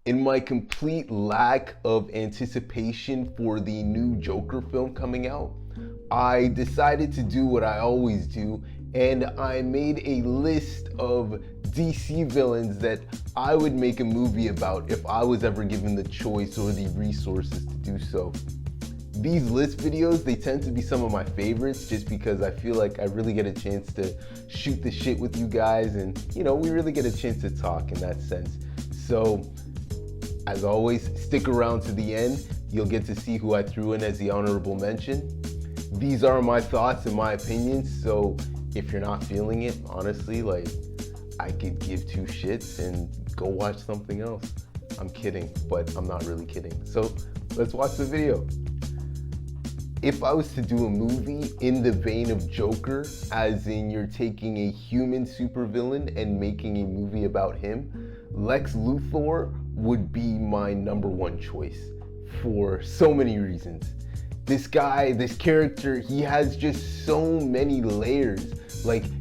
In my complete lack of anticipation for the new Joker film coming out, I decided to do what I always do, and I made a list of DC villains that I would make a movie about if I was ever given the choice or the resources to do so. These list videos, they tend to be some of my favorites just because I feel like I really get a chance to shoot the shit with you guys, and we really get a chance to talk in that sense. So, as always, stick around to the end. You'll get to see who I threw in as the honorable mention. These are my thoughts and my opinions, so if you're not feeling it, honestly, I could give two shits and go watch something else. I'm kidding, but I'm not really kidding. So let's watch the video. If I was to do a movie in the vein of Joker, as in you're taking a human supervillain and making a movie about him, Lex Luthor would be my number one choice for so many reasons. This guy, this character, he has just so many layers.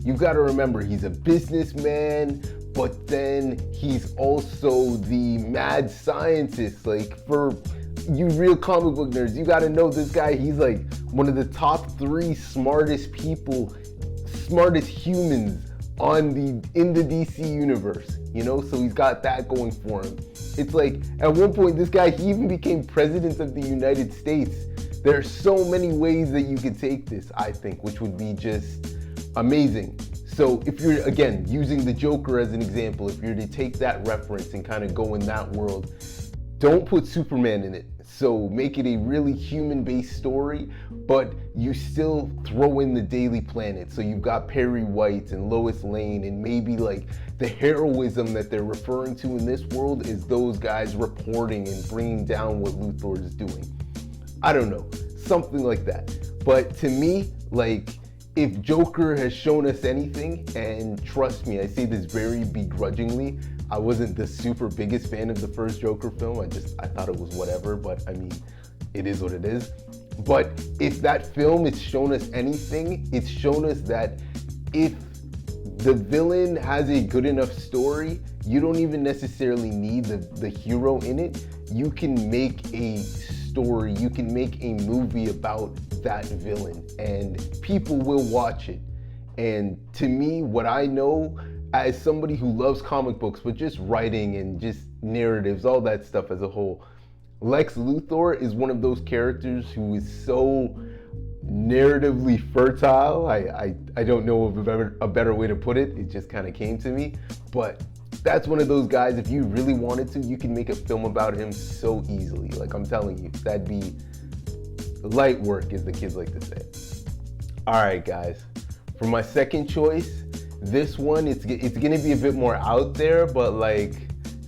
You've got to remember, he's a businessman, but then he's also the mad scientist. For you real comic book nerds, you got to know this guy, he's one of the top 3 smartest people, smartest humans in the DC universe, so he's got that going for him. It's at one point, this guy, he even became president of the United States. There are so many ways that you could take this, I think, which would be just amazing. So if you're, again, using the Joker as an example, if you're to take that reference and kind of go in that world, don't put Superman in it. So make it a really human-based story, but you still throw in the Daily Planet. So you've got Perry White and Lois Lane, and maybe the heroism that they're referring to in this world is those guys reporting and bringing down what Luthor is doing. I don't know, something like that. But to me, if Joker has shown us anything, and trust me, I say this very begrudgingly, I wasn't the super biggest fan of the first Joker film. I thought it was whatever, but I mean, it is what it is. But if that film has shown us anything, it's shown us that if the villain has a good enough story, you don't even necessarily need the hero in it. You can make a story, you can make a movie about that villain, and people will watch it. And to me, what I know as somebody who loves comic books, but just writing and just narratives, all that stuff as a whole, Lex Luthor is one of those characters who is so narratively fertile. I don't know of a better way to put it. It just kind of came to me. But that's one of those guys, if you really wanted to, you can make a film about him so easily. I'm telling you, that'd be light work, as the kids like to say. All right, guys. For my second choice, this one, it's gonna be a bit more out there, but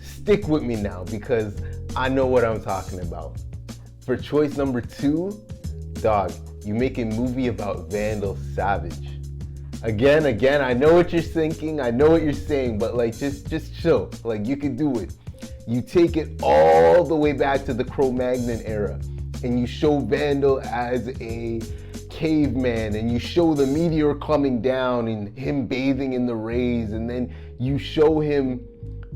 stick with me now because I know what I'm talking about. For choice number 2, dog, you make a movie about Vandal Savage. Again, I know what you're thinking, I know what you're saying, but just chill. You can do it. You take it all the way back to the Cro-Magnon era, and you show Vandal as a caveman, and you show the meteor coming down and him bathing in the rays, and then you show him,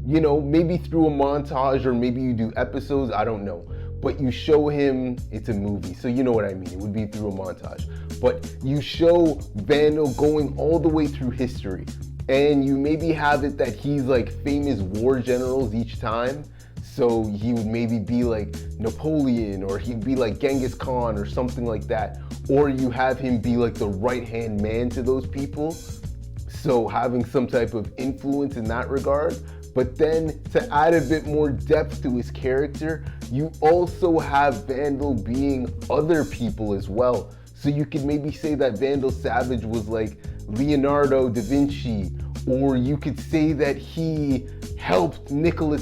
maybe through a montage, or maybe you do episodes, I don't know. But you show him, it's a movie, so you know what I mean, it would be through a montage. But you show Vandal going all the way through history, and you maybe have it that he's famous war generals each time. So he would maybe be Napoleon, or he'd be Genghis Khan or something like that. Or you have him be the right-hand man to those people. So having some type of influence in that regard. But then to add a bit more depth to his character, you also have Vandal being other people as well. So you could maybe say that Vandal Savage was Leonardo da Vinci, or you could say that he helped Nikola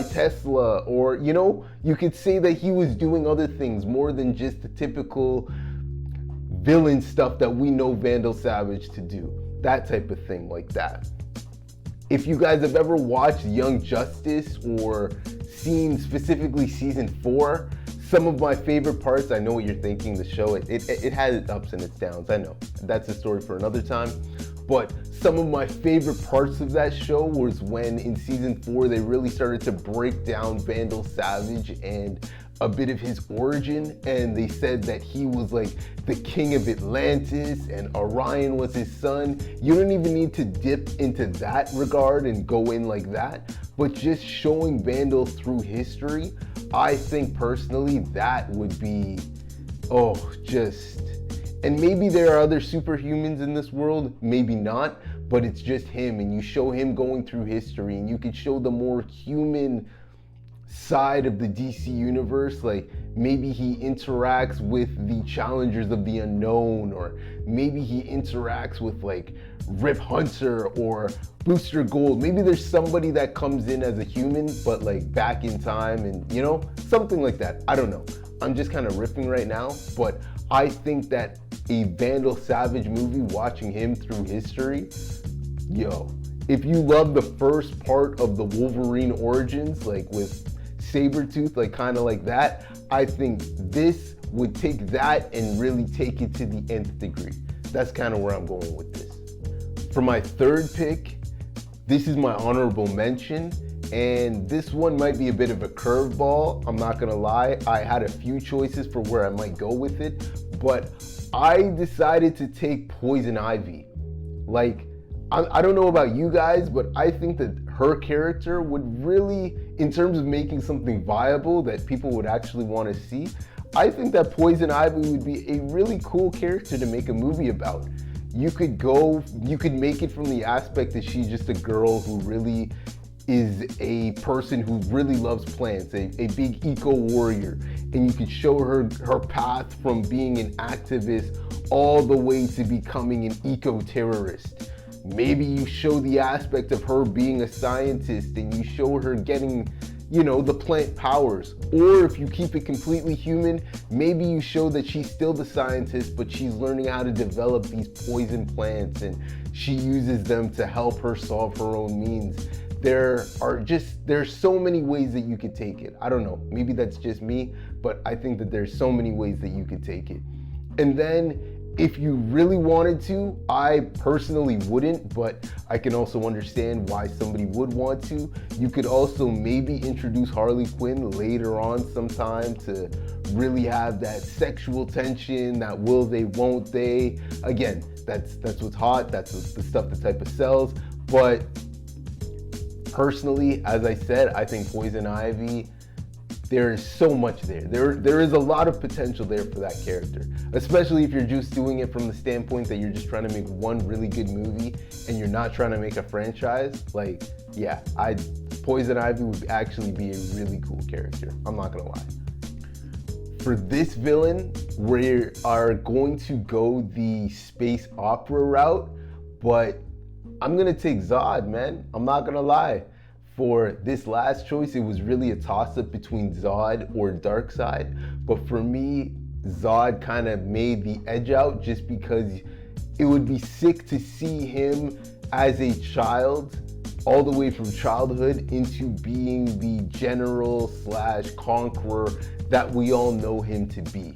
Tesla, or you could say that he was doing other things more than just the typical villain stuff that we know Vandal Savage to do. That type of thing like that. If you guys have ever watched Young Justice or seen specifically season 4, some of my favorite parts, I know what you're thinking, the show, it has its ups and its downs, I know. That's a story for another time. but some of my favorite parts of that show was when in season 4 they really started to break down Vandal Savage and a bit of his origin, and they said that he was like the king of Atlantis and Orion was his son. You don't even need to dip into that regard and go in like that, but just showing Vandal through history, I think personally that would be, and maybe there are other superhumans in this world, maybe not, but it's just him, and you show him going through history, and you could show the more human side of the DC universe, like maybe he interacts with the challengers of the unknown, or maybe he interacts with like Rip Hunter or Booster Gold. Maybe there's somebody that comes in as a human but like back in time, and you know, something like that. I don't know, I'm just kind of riffing right now, but I think that a Vandal Savage movie, watching him through history, if you love the first part of the Wolverine origins, like with Sabretooth, like kind of like that, I think this would take that and really take it to the nth degree. That's kind of where I'm going with this. For my third pick, this is my honorable mention, and this one might be a bit of a curveball, I'm not gonna lie. I had a few choices for where I might go with it, but I decided to take Poison Ivy. Like, I don't know about you guys, but I think that her character would really, in terms of making something viable that people would actually want to see, I think that Poison Ivy would be a really cool character to make a movie about. You could make it from the aspect that she's just a girl who really is a person who really loves plants, a big eco warrior, and you could show her path from being an activist all the way to becoming an eco-terrorist. Maybe you show the aspect of her being a scientist and you show her getting, the plant powers. Or if you keep it completely human, maybe you show that she's still the scientist, but she's learning how to develop these poison plants and she uses them to help her solve her own means. There's so many ways that you could take it. I don't know, maybe that's just me, but I think that there's so many ways that you could take it. And then if you really wanted to, I personally wouldn't, but I can also understand why somebody would want to. You could also maybe introduce Harley Quinn later on sometime to really have that sexual tension, that will they, won't they. Again, that's what's hot, that's the stuff that type of sells. But personally, as I said, I think Poison Ivy, there is so much there. There is a lot of potential there for that character, especially if you're just doing it from the standpoint that you're just trying to make one really good movie and you're not trying to make a franchise. Like, yeah, Poison Ivy would actually be a really cool character. I'm not gonna lie. For this villain, we are going to go the space opera route, but I'm gonna take Zod, man. I'm not gonna lie. For this last choice, it was really a toss-up between Zod or Darkseid, but for me, Zod kind of made the edge out just because it would be sick to see him as a child, all the way from childhood into being the general / conqueror that we all know him to be.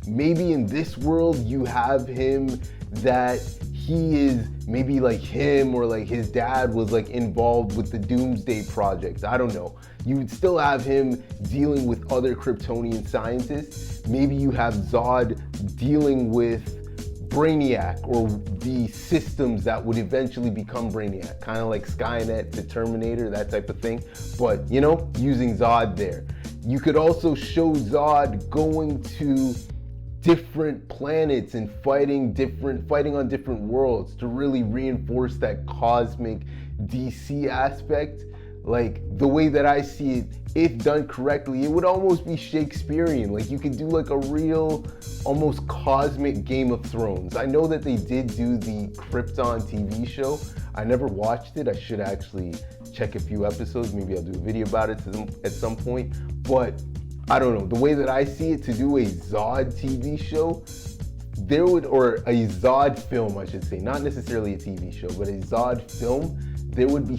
Maybe in this world, you have him that he is maybe like him, or like his dad was like involved with the Doomsday Project. I don't know. You would still have him dealing with other Kryptonian scientists. Maybe you have Zod dealing with Brainiac or the systems that would eventually become Brainiac, kind of like Skynet to Terminator, that type of thing. But using Zod there. You could also show Zod going to different planets and fighting on different worlds to really reinforce that cosmic DC aspect. Like, the way that I see it, if done correctly, it would almost be Shakespearean. Like, you could do like a real, almost cosmic Game of Thrones. I know that they did do the Krypton TV show. I never watched it. I should actually check a few episodes. Maybe I'll do a video about it at some point. But I don't know, the way that I see it, to do a Zod TV show, or a Zod film, I should say, not necessarily a TV show, but a Zod film, there would be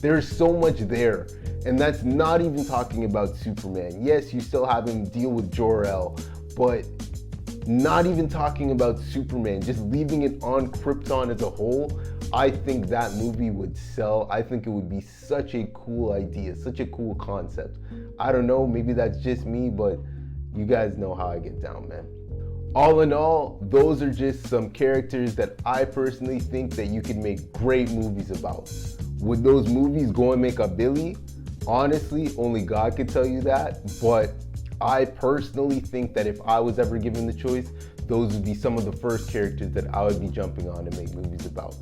there's so much there. And that's not even talking about Superman. Yes, you still have him deal with Jor-El, but not even talking about Superman, just leaving it on Krypton as a whole, I think that movie would sell. I think it would be such a cool idea, such a cool concept. I don't know, maybe that's just me, but you guys know how I get down, man. All in all, those are just some characters that I personally think that you can make great movies about. Would those movies go and make a billy? Honestly, only God could tell you that, but I personally think that if I was ever given the choice, those would be some of the first characters that I would be jumping on to make movies about.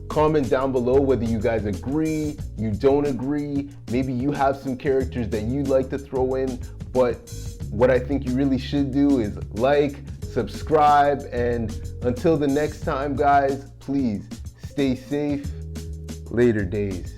Comment down below whether you guys agree, you don't agree, maybe you have some characters that you'd like to throw in, but what I think you really should do is like, subscribe, and until the next time, guys, please stay safe. Later days.